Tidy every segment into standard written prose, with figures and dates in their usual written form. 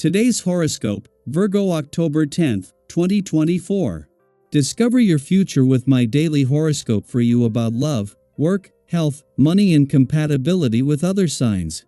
Today's horoscope, Virgo October 10th, 2024. Discover your future with my daily horoscope for you about love, work, health, money and compatibility with other signs.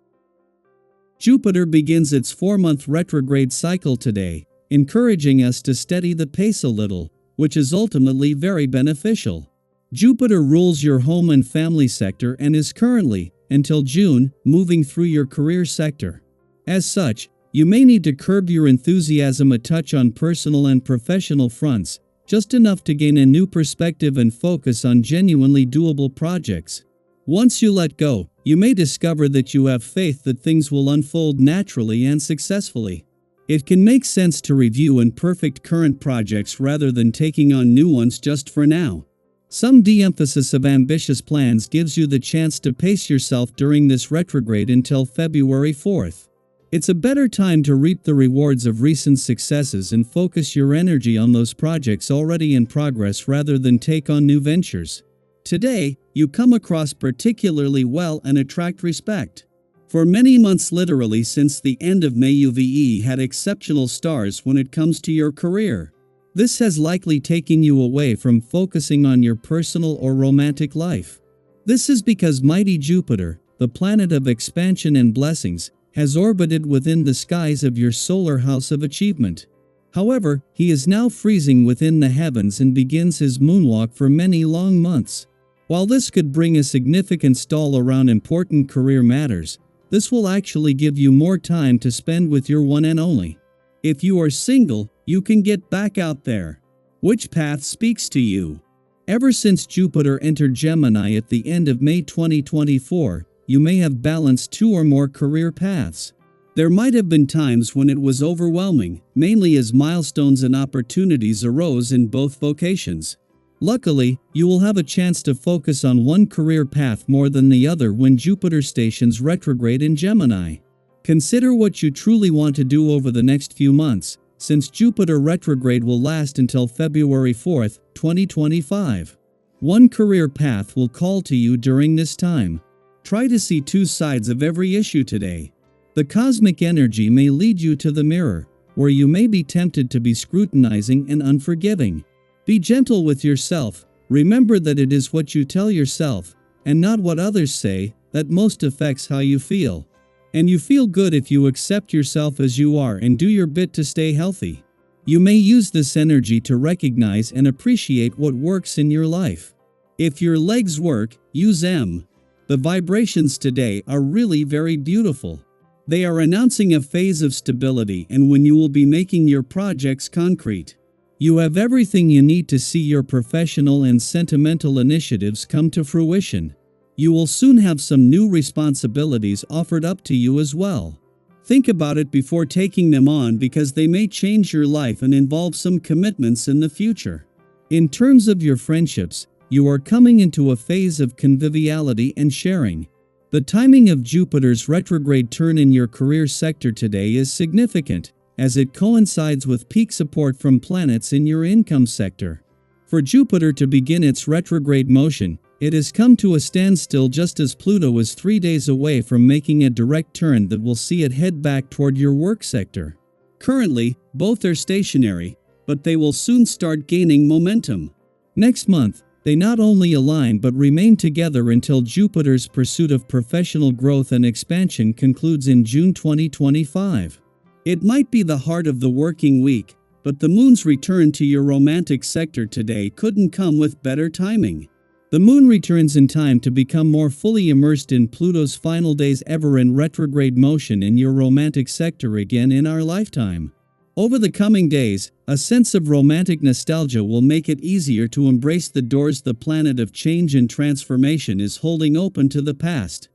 Jupiter begins its 4-month retrograde cycle today, encouraging us to steady the pace a little, which is ultimately very beneficial. Jupiter rules your home and family sector and is currently, until June, moving through your career sector. As such, you may need to curb your enthusiasm a touch on personal and professional fronts, just enough to gain a new perspective and focus on genuinely doable projects. Once you let go, you may discover that you have faith that things will unfold naturally and successfully. It can make sense to review and perfect current projects rather than taking on new ones just for now. Some de-emphasis of ambitious plans gives you the chance to pace yourself during this retrograde until February 4th. It's a better time to reap the rewards of recent successes and focus your energy on those projects already in progress rather than take on new ventures. Today, you come across particularly well and attract respect. For many months, literally since the end of May, you've had exceptional stars when it comes to your career. This has likely taken you away from focusing on your personal or romantic life. This is because mighty Jupiter, the planet of expansion and blessings, has orbited within the skies of your solar house of achievement. However, he is now freezing within the heavens and begins his moonwalk for many long months. While this could bring a significant stall around important career matters, this will actually give you more time to spend with your one and only. If you are single, you can get back out there. Which path speaks to you? Ever since Jupiter entered Gemini at the end of May 2024, you may have balanced 2 or more career paths. There might have been times when it was overwhelming, mainly as milestones and opportunities arose in both vocations. Luckily, you will have a chance to focus on one career path more than the other when Jupiter stations retrograde in Gemini. Consider what you truly want to do over the next few months, since Jupiter retrograde will last until February 4th, 2025. One career path will call to you during this time. Try to see 2 sides of every issue today. The cosmic energy may lead you to the mirror, where you may be tempted to be scrutinizing and unforgiving. Be gentle with yourself. Remember that it is what you tell yourself, and not what others say, that most affects how you feel. And you feel good if you accept yourself as you are and do your bit to stay healthy. You may use this energy to recognize and appreciate what works in your life. If your legs work, use them. The vibrations today are really very beautiful. They are announcing a phase of stability and when you will be making your projects concrete. You have everything you need to see your professional and sentimental initiatives come to fruition. You will soon have some new responsibilities offered up to you as well. Think about it before taking them on because they may change your life and involve some commitments in the future. In terms of your friendships, you are coming into a phase of conviviality and sharing. The timing of Jupiter's retrograde turn in your career sector today is significant, as it coincides with peak support from planets in your income sector. For Jupiter to begin its retrograde motion, it has come to a standstill just as Pluto is 3 days away from making a direct turn that will see it head back toward your work sector. Currently, both are stationary, but they will soon start gaining momentum. Next month, they not only align but remain together until Jupiter's pursuit of professional growth and expansion concludes in June 2025. It might be the heart of the working week, but the moon's return to your romantic sector today couldn't come with better timing. The moon returns in time to become more fully immersed in Pluto's final days ever in retrograde motion in your romantic sector again in our lifetime. Over the coming days, a sense of romantic nostalgia will make it easier to embrace the doors the planet of change and transformation is holding open to the past.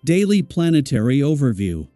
Daily Planetary Overview.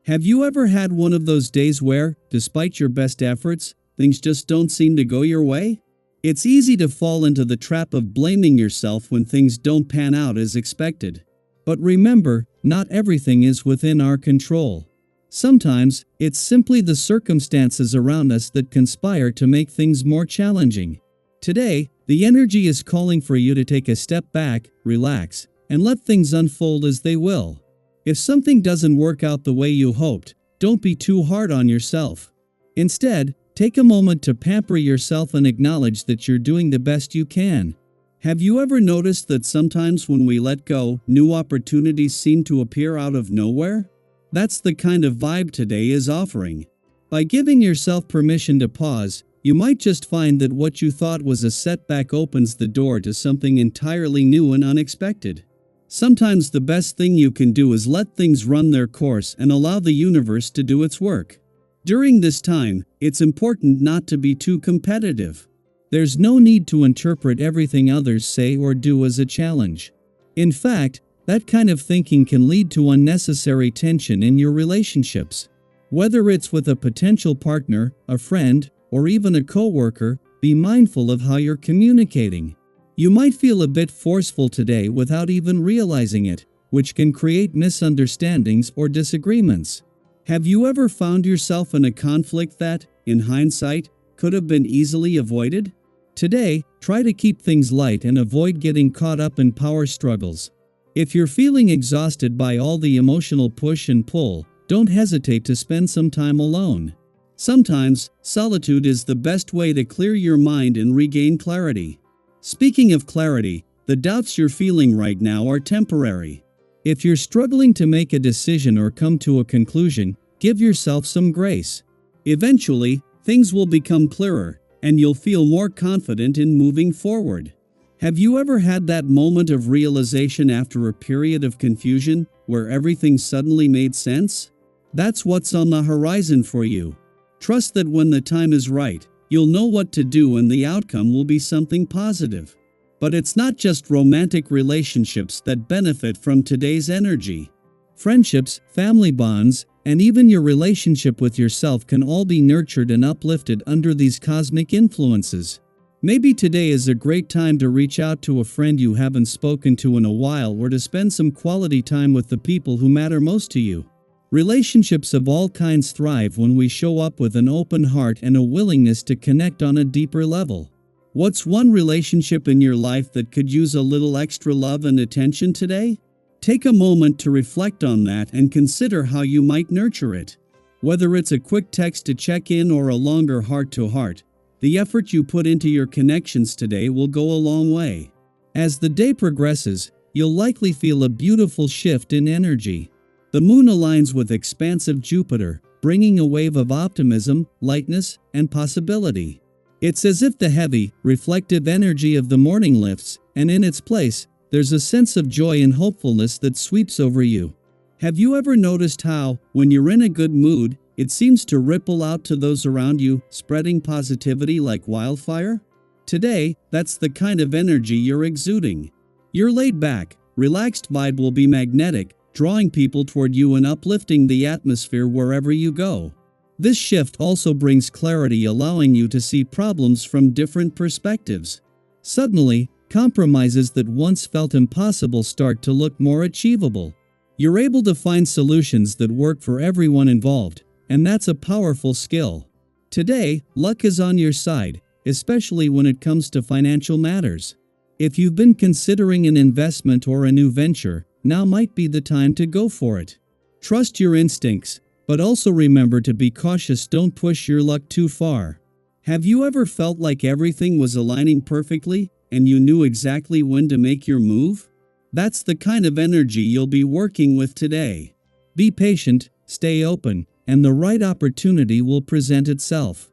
Have you ever had one of those days where, despite your best efforts, things just don't seem to go your way? It's easy to fall into the trap of blaming yourself when things don't pan out as expected. But remember, not everything is within our control. Sometimes, it's simply the circumstances around us that conspire to make things more challenging. Today, the energy is calling for you to take a step back, relax, and let things unfold as they will. If something doesn't work out the way you hoped, don't be too hard on yourself. Instead, take a moment to pamper yourself and acknowledge that you're doing the best you can. Have you ever noticed that sometimes when we let go, new opportunities seem to appear out of nowhere? That's the kind of vibe today is offering. By giving yourself permission to pause, you might just find that what you thought was a setback opens the door to something entirely new and unexpected. Sometimes the best thing you can do is let things run their course and allow the universe to do its work. During this time, it's important not to be too competitive. There's no need to interpret everything others say or do as a challenge. In fact, that kind of thinking can lead to unnecessary tension in your relationships. Whether it's with a potential partner, a friend, or even a coworker, be mindful of how you're communicating. You might feel a bit forceful today without even realizing it, which can create misunderstandings or disagreements. Have you ever found yourself in a conflict that, in hindsight, could have been easily avoided? Today, try to keep things light and avoid getting caught up in power struggles. If you're feeling exhausted by all the emotional push and pull, don't hesitate to spend some time alone. Sometimes, solitude is the best way to clear your mind and regain clarity. Speaking of clarity, the doubts you're feeling right now are temporary. If you're struggling to make a decision or come to a conclusion, give yourself some grace. Eventually, things will become clearer, and you'll feel more confident in moving forward. Have you ever had that moment of realization after a period of confusion, where everything suddenly made sense? That's what's on the horizon for you. Trust that when the time is right, you'll know what to do and the outcome will be something positive. But it's not just romantic relationships that benefit from today's energy. Friendships, family bonds, and even your relationship with yourself can all be nurtured and uplifted under these cosmic influences. Maybe today is a great time to reach out to a friend you haven't spoken to in a while or to spend some quality time with the people who matter most to you. Relationships of all kinds thrive when we show up with an open heart and a willingness to connect on a deeper level. What's one relationship in your life that could use a little extra love and attention today? Take a moment to reflect on that and consider how you might nurture it. Whether it's a quick text to check in or a longer heart-to-heart, the effort you put into your connections today will go a long way. As the day progresses, you'll likely feel a beautiful shift in energy. The moon aligns with expansive Jupiter, bringing a wave of optimism, lightness, and possibility. It's as if the heavy, reflective energy of the morning lifts, and in its place, there's a sense of joy and hopefulness that sweeps over you. Have you ever noticed how, when you're in a good mood, it seems to ripple out to those around you, spreading positivity like wildfire? Today, that's the kind of energy you're exuding. Your laid-back, relaxed vibe will be magnetic, drawing people toward you and uplifting the atmosphere wherever you go. This shift also brings clarity, allowing you to see problems from different perspectives. Suddenly, compromises that once felt impossible start to look more achievable. You're able to find solutions that work for everyone involved, and that's a powerful skill. Today, luck is on your side, especially when it comes to financial matters. If you've been considering an investment or a new venture, now might be the time to go for it. Trust your instincts, but also remember to be cautious. Don't push your luck too far. Have you ever felt like everything was aligning perfectly, and you knew exactly when to make your move? That's the kind of energy you'll be working with today. Be patient, stay open, and the right opportunity will present itself.